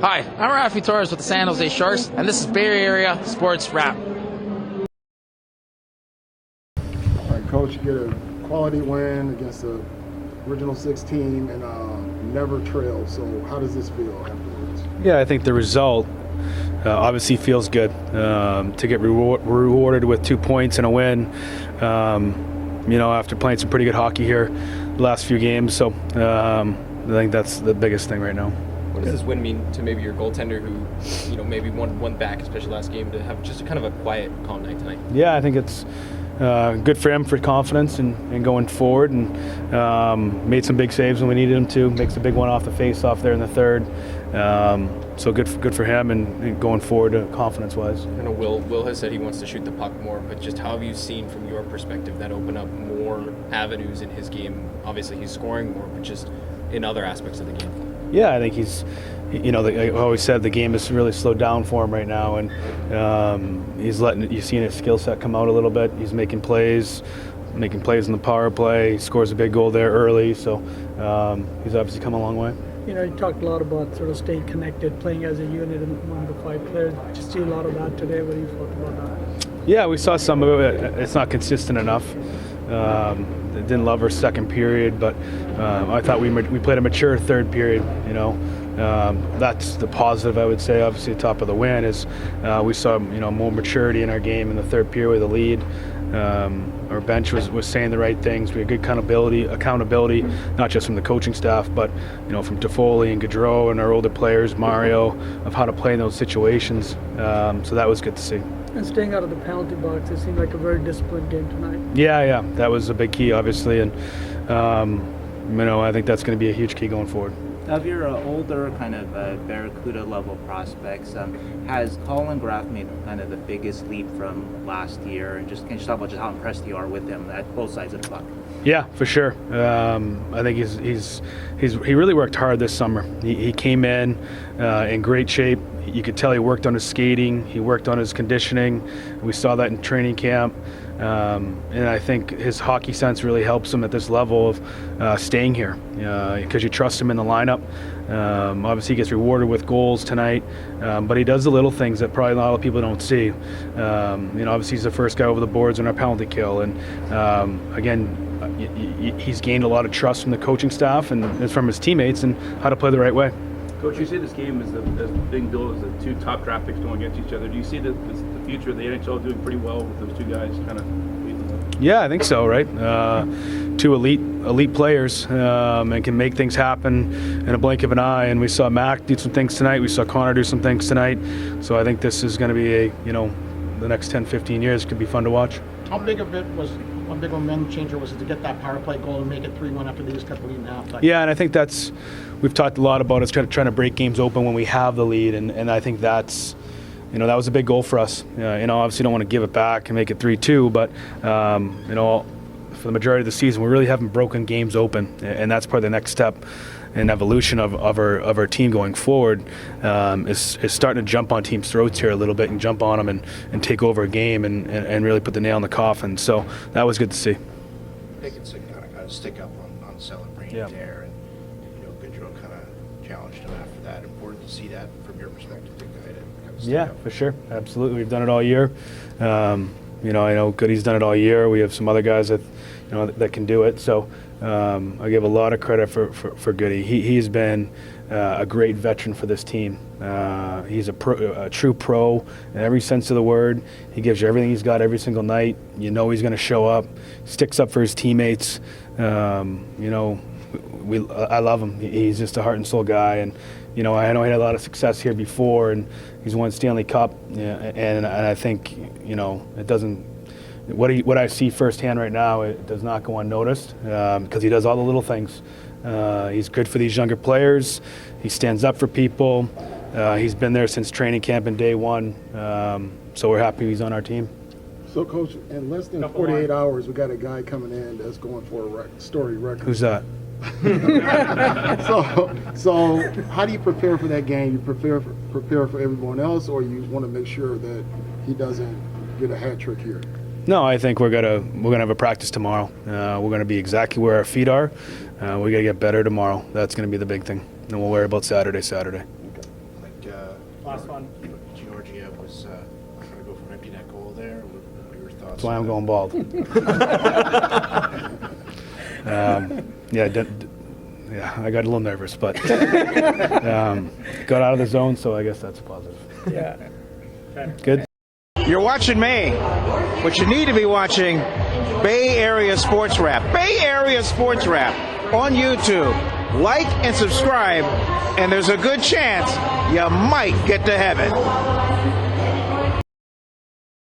Hi, I'm Rafi Torres with the San Jose Sharks, and this is Bay Area Sports Wrap. All right, Coach, you get a quality win against the original 6 team and never trailed. So how does this feel afterwards? Yeah, I think the result obviously feels good. To get rewarded with 2 points and a win, after playing some pretty good hockey here the last few games. So I think that's the biggest thing right now. What does this win mean to maybe your goaltender who, maybe won back, especially last game, to have just kind of a quiet, calm night tonight? Yeah, I think it's good for him for confidence and going forward, and made some big saves when we needed him to. Makes a big one off the face-off there in the third. So good for him and going forward confidence-wise. I know Will has said he wants to shoot the puck more, but just how have you seen from your perspective that open up more avenues in his game? Obviously he's scoring more, but just in other aspects of the game. Yeah, I think he's, I always said the game has really slowed down for him right now, and you've seen his skill set come out a little bit. He's making plays in the power play. He scores a big goal there early, so he's obviously come a long way. You talked a lot about sort of staying connected, playing as a unit among the 5 players. Just see a lot of that today. What do you thought about that? Yeah, we saw some of it. It's not consistent enough. Didn't love our second period, but I thought we played a mature third period. That's the positive, I would say. Obviously, the top of the win is we saw more maturity in our game in the third period with a lead. Our bench was saying the right things. We had good accountability, not just from the coaching staff, but from Toffoli and Gaudreau and our older players, Mario, of how to play in those situations. So that was good to see. And staying out of the penalty box, it seemed like a very disciplined game tonight. Yeah, that was a big key, obviously, and I think that's going to be a huge key going forward. Of your older kind of Barracuda level prospects, has Colin Graff made kind of the biggest leap from last year? And can you talk about just how impressed you are with him at both sides of the puck? Yeah, for sure. I think he really worked hard this summer. He came in great shape. You could tell he worked on his skating. He worked on his conditioning. We saw that in training camp. And I think his hockey sense really helps him at this level of staying here because you trust him in the lineup. Obviously, he gets rewarded with goals tonight, but he does the little things that probably a lot of people don't see. Obviously, he's the first guy over the boards on our penalty kill, and he's gained a lot of trust from the coaching staff and from his teammates and how to play the right way. Coach, you say this game is being billed as the 2 top draft picks going against each other. Do you see the future of the NHL doing pretty well with those 2 guys kind of leading them? Yeah, I think so, right? 2 elite players and can make things happen in a blink of an eye. And we saw Mac do some things tonight. We saw Connor do some things tonight. So I think this is going to be the next 10, 15 years could be fun to watch. How big of a momentum changer was it to get that power play goal and make it 3-1 after they just kept leading half? Yeah, and I think we've talked a lot about us trying to break games open when we have the lead, and I think that's, that was a big goal for us. Obviously don't want to give it back and make it 3-2, but, for the majority of the season, we really haven't broken games open, and that's probably the next step in evolution of our team going forward, is starting to jump on teams' throats here a little bit and jump on them and take over a game and really put the nail in the coffin. So that was good to see. Dickinson kind of stick up on celebrating there, and Gaudreau kind of challenged him after that. Important to see that from your perspective, to kind of stick up. For sure, absolutely. We've done it all year. I know Goody's done it all year. We have some other guys that that can do it. So I give a lot of credit for Goody. He's been a great veteran for this team. He's a true pro in every sense of the word. He gives you everything he's got every single night. He's going to show up, sticks up for his teammates. I love him. He's just a heart and soul guy, and I know he had a lot of success here before, and he's won Stanley Cup. And I think it doesn't. What I see firsthand right now, it does not go unnoticed because he does all the little things. He's good for these younger players. He stands up for people. He's been there since training camp and day one. So we're happy he's on our team. So, Coach, in less than 48 hours, we got a guy coming in that's going for a story record. Who's that? So how do you prepare for that game? You prepare for everyone else, or you want to make sure that he doesn't get a hat trick here? No, I think we're gonna have a practice tomorrow. We're gonna be exactly where our feet are. We gotta get better tomorrow. That's gonna be the big thing. And we'll worry about Saturday. Thank Last one. Georgiev was trying to go for an empty net goal there. What were your thoughts? That's why I'm on going bald. Yeah, I got a little nervous, but got out of the zone, so I guess that's a positive. Yeah. Good. You're watching me, but you need to be watching Bay Area Sports Wrap. Bay Area Sports Wrap on YouTube. Like and subscribe, and there's a good chance you might get to heaven.